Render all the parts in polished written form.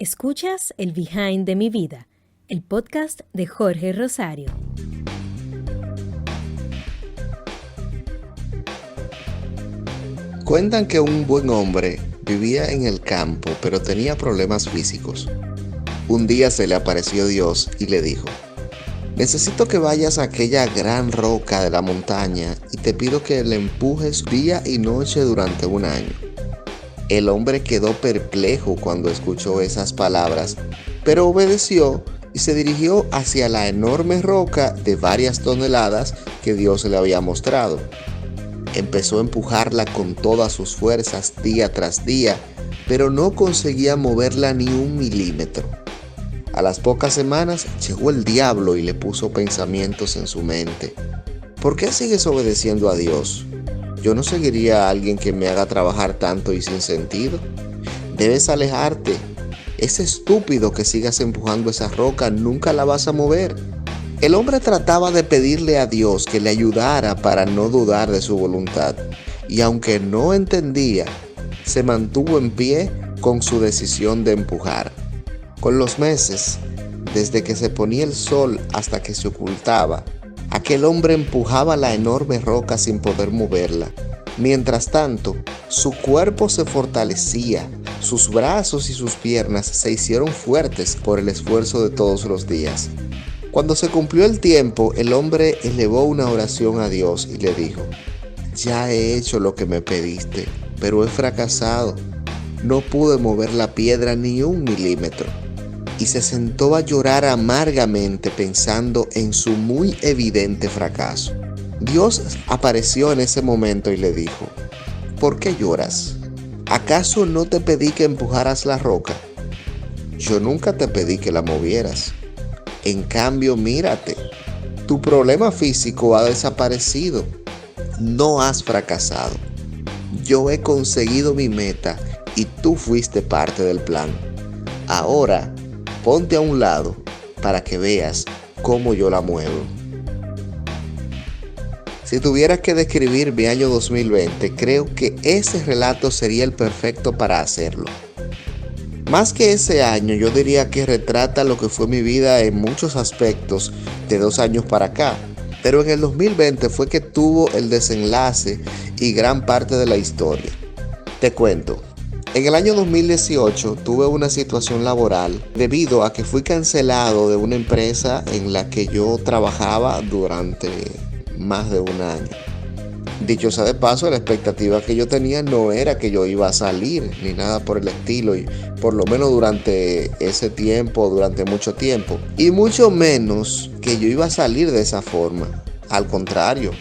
Escuchas el Behind de mi vida, el podcast de Jorge Rosario. Cuentan que un buen hombre vivía en el campo, pero tenía problemas físicos. Un día se le apareció Dios y le dijo: necesito que vayas a aquella gran roca de la montaña y te pido que la empujes día y noche durante un año. El hombre quedó perplejo cuando escuchó esas palabras, pero obedeció y se dirigió hacia la enorme roca de varias toneladas que Dios le había mostrado. Empezó a empujarla con todas sus fuerzas día tras día, pero no conseguía moverla ni un milímetro. A las pocas semanas llegó el diablo y le puso pensamientos en su mente. ¿Por qué sigues obedeciendo a Dios? Yo no seguiría a alguien que me haga trabajar tanto y sin sentido. Debes alejarte. Es estúpido que sigas empujando esa roca, nunca la vas a mover. El hombre trataba de pedirle a Dios que le ayudara para no dudar de su voluntad, y aunque no entendía, se mantuvo en pie con su decisión de empujar. Con los meses, desde que se ponía el sol hasta que se ocultaba, aquel hombre empujaba la enorme roca sin poder moverla. Mientras tanto, su cuerpo se fortalecía, sus brazos y sus piernas se hicieron fuertes por el esfuerzo de todos los días. Cuando se cumplió el tiempo, el hombre elevó una oración a Dios y le dijo: ya he hecho lo que me pediste, pero he fracasado. No pude mover la piedra ni un milímetro. Y se sentó a llorar amargamente pensando en su muy evidente fracaso. Dios apareció en ese momento y le dijo: ¿por qué lloras? ¿Acaso no te pedí que empujaras la roca? Yo nunca te pedí que la movieras. En cambio, mírate, tu problema físico ha desaparecido. No has fracasado. Yo he conseguido mi meta y tú fuiste parte del plan. Ahora, ponte a un lado para que veas cómo yo la muevo. Si tuvieras que describir mi año 2020, creo que ese relato sería el perfecto para hacerlo. Más que ese año, yo diría que retrata lo que fue mi vida en muchos aspectos de 2 años para acá. Pero en el 2020 fue que tuvo el desenlace y gran parte de la historia. Te cuento. En el año 2018 tuve una situación laboral debido a que fui cancelado de una empresa en la que yo trabajaba durante más de un año. Dicho sea de paso, la expectativa que yo tenía no era que yo iba a salir ni nada por el estilo, y por lo menos durante ese tiempo, durante mucho tiempo, y mucho menos que yo iba a salir de esa forma. Al contrario,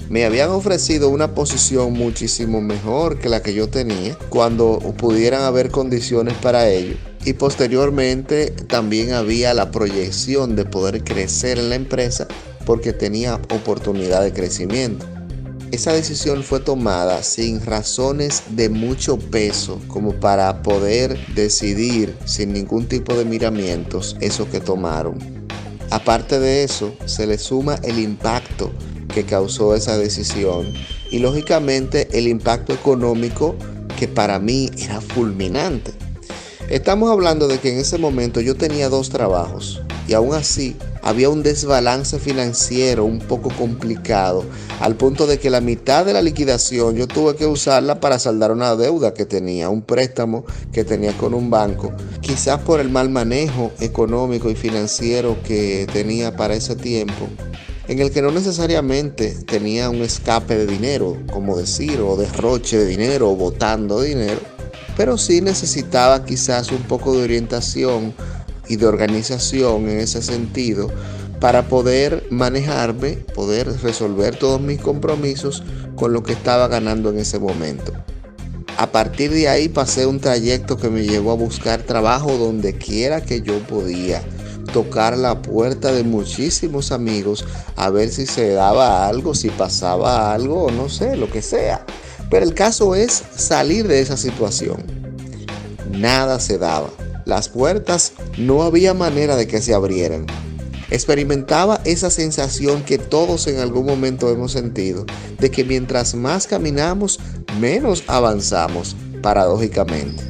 me habían ofrecido una posición muchísimo mejor que la que yo tenía cuando pudieran haber condiciones para ello. Y posteriormente también había la proyección de poder crecer en la empresa porque tenía oportunidad de crecimiento. Esa decisión fue tomada sin razones de mucho peso como para poder decidir sin ningún tipo de miramientos eso que tomaron. Aparte de eso, se le suma el impacto que causó esa decisión y lógicamente el impacto económico que para mí era fulminante. Estamos hablando de que en ese momento yo tenía 2 trabajos y aún así había un desbalance financiero un poco complicado, al punto de que la mitad de la liquidación yo tuve que usarla para saldar una deuda que tenía, un préstamo que tenía con un banco, quizás por el mal manejo económico y financiero que tenía para ese tiempo, en el que no necesariamente tenía un escape de dinero, como decir, o derroche de dinero, o botando dinero, pero sí necesitaba quizás un poco de orientación y de organización en ese sentido para poder manejarme, poder resolver todos mis compromisos con lo que estaba ganando en ese momento. A partir de ahí pasé un trayecto que me llevó a buscar trabajo donde quiera que yo podía, tocar la puerta de muchísimos amigos a ver si se daba algo, si pasaba algo o no sé, lo que sea. Pero el caso es salir de esa situación. Nada se daba. Las puertas no había manera de que se abrieran. Experimentaba esa sensación que todos en algún momento hemos sentido, de que mientras más caminamos, menos avanzamos, paradójicamente.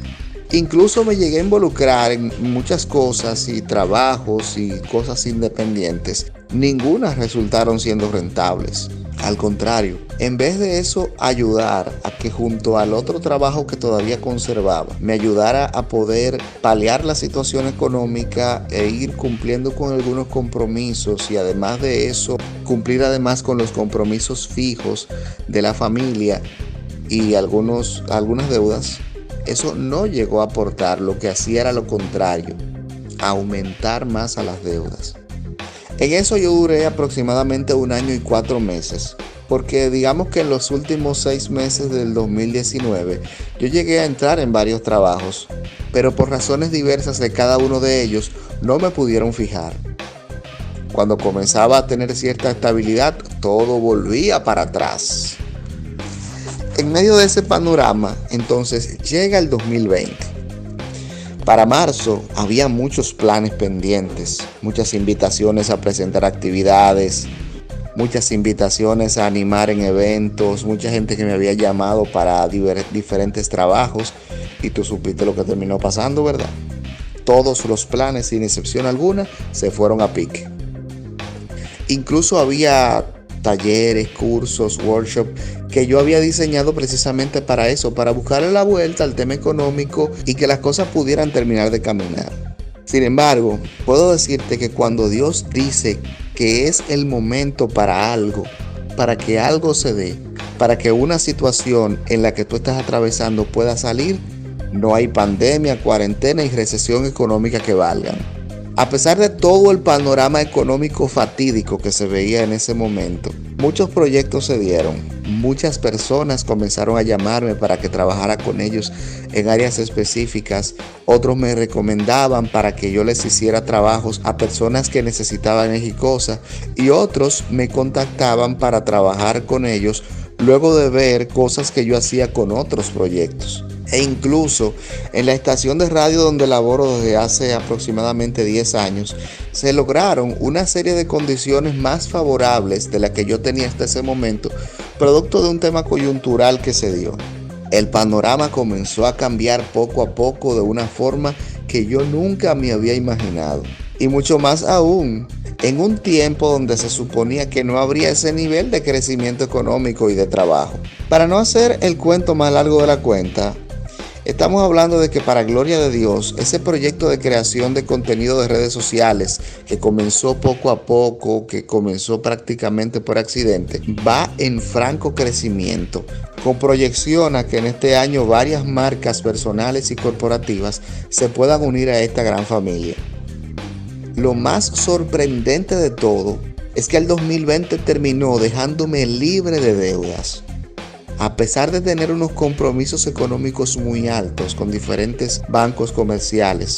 Incluso me llegué a involucrar en muchas cosas y trabajos y cosas independientes. Ninguna resultaron siendo rentables. Al contrario, en vez de eso, ayudar a que junto al otro trabajo que todavía conservaba, me ayudara a poder paliar la situación económica e ir cumpliendo con algunos compromisos y además de eso, cumplir además con los compromisos fijos de la familia y algunas deudas. Eso no llegó a aportar, lo que hacía era lo contrario, aumentar más a las deudas. En eso yo duré aproximadamente 1 año y 4 meses, porque digamos que en los últimos 6 meses del 2019 yo llegué a entrar en varios trabajos, pero por razones diversas de cada uno de ellos no me pudieron fijar. Cuando comenzaba a tener cierta estabilidad, todo volvía para atrás. En medio de ese panorama, entonces llega el 2020. Para marzo había muchos planes pendientes, muchas invitaciones a presentar actividades, muchas invitaciones a animar en eventos, mucha gente que me había llamado para diferentes trabajos y tú supiste lo que terminó pasando, ¿verdad? Todos los planes, sin excepción alguna, se fueron a pique. Incluso había talleres, cursos, workshops que yo había diseñado precisamente para eso, para buscarle la vuelta al tema económico y que las cosas pudieran terminar de caminar. Sin embargo, puedo decirte que cuando Dios dice que es el momento para algo, para que algo se dé, para que una situación en la que tú estás atravesando pueda salir, no hay pandemia, cuarentena y recesión económica que valgan. A pesar de todo el panorama económico fatídico que se veía en ese momento, muchos proyectos se dieron. Muchas personas comenzaron a llamarme para que trabajara con ellos en áreas específicas. Otros me recomendaban para que yo les hiciera trabajos a personas que necesitaban X cosas. Y otros me contactaban para trabajar con ellos luego de ver cosas que yo hacía con otros proyectos. E incluso en la estación de radio donde laboro desde hace aproximadamente 10 años, se lograron una serie de condiciones más favorables de las que yo tenía hasta ese momento, producto de un tema coyuntural que se dio. El panorama comenzó a cambiar poco a poco de una forma que yo nunca me había imaginado. Y mucho más aún, en un tiempo donde se suponía que no habría ese nivel de crecimiento económico y de trabajo. Para no hacer el cuento más largo de la cuenta, estamos hablando de que, para gloria de Dios, ese proyecto de creación de contenido de redes sociales que comenzó poco a poco, que comenzó prácticamente por accidente, va en franco crecimiento, con proyección a que en este año varias marcas personales y corporativas se puedan unir a esta gran familia. Lo más sorprendente de todo es que el 2020 terminó dejándome libre de deudas. A pesar de tener unos compromisos económicos muy altos con diferentes bancos comerciales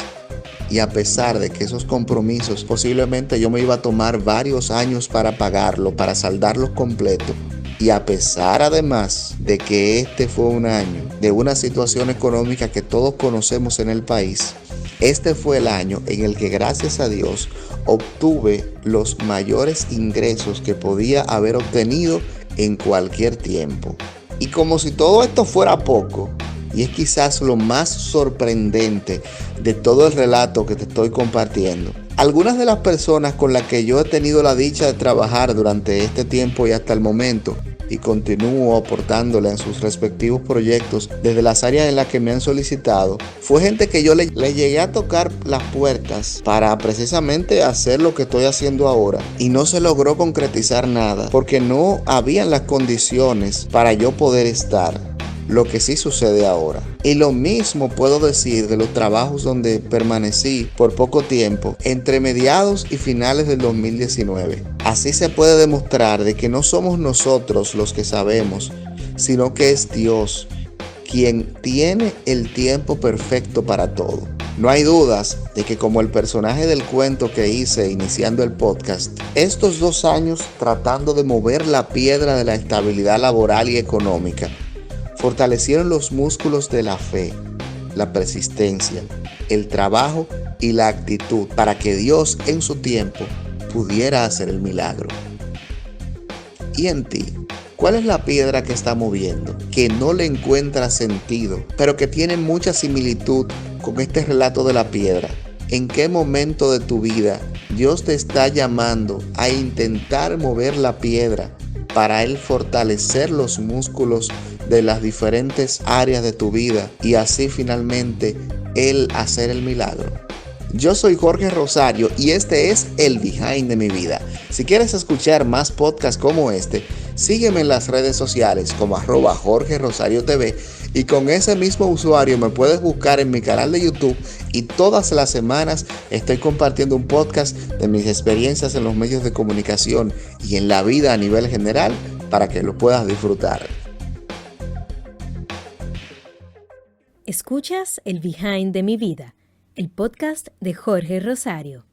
y a pesar de que esos compromisos posiblemente yo me iba a tomar varios años para pagarlo, para saldarlos completo, y a pesar además de que este fue un año de una situación económica que todos conocemos en el país, este fue el año en el que, gracias a Dios, obtuve los mayores ingresos que podía haber obtenido en cualquier tiempo. Y como si todo esto fuera poco, y es quizás lo más sorprendente de todo el relato que te estoy compartiendo, algunas de las personas con las que yo he tenido la dicha de trabajar durante este tiempo y hasta el momento, y continúo aportándole en sus respectivos proyectos desde las áreas en las que me han solicitado, fue gente que yo le llegué a tocar las puertas para precisamente hacer lo que estoy haciendo ahora, y no se logró concretizar nada porque no habían las condiciones para yo poder estar. Lo que sí sucede ahora. Y lo mismo puedo decir de los trabajos donde permanecí por poco tiempo entre mediados y finales del 2019. Así se puede demostrar de que no somos nosotros los que sabemos, sino que es Dios quien tiene el tiempo perfecto para todo. No hay dudas de que, como el personaje del cuento que hice iniciando el podcast, estos 2 años tratando de mover la piedra de la estabilidad laboral y económica fortalecieron los músculos de la fe, la persistencia, el trabajo y la actitud para que Dios en su tiempo pudiera hacer el milagro. ¿Y en ti? ¿Cuál es la piedra que está moviendo? Que no le encuentra sentido, pero que tiene mucha similitud con este relato de la piedra. ¿En qué momento de tu vida Dios te está llamando a intentar mover la piedra para Él fortalecer los músculos de las diferentes áreas de tu vida y así finalmente Él hacer el milagro? Yo soy Jorge Rosario y este es el Behind de mi vida. Si quieres escuchar más podcasts como este, sígueme en las redes sociales como @Jorge Rosario TV y con ese mismo usuario me puedes buscar en mi canal de YouTube y todas las semanas estoy compartiendo un podcast de mis experiencias en los medios de comunicación y en la vida a nivel general para que lo puedas disfrutar. Escuchas el Behind de mi vida, el podcast de Jorge Rosario.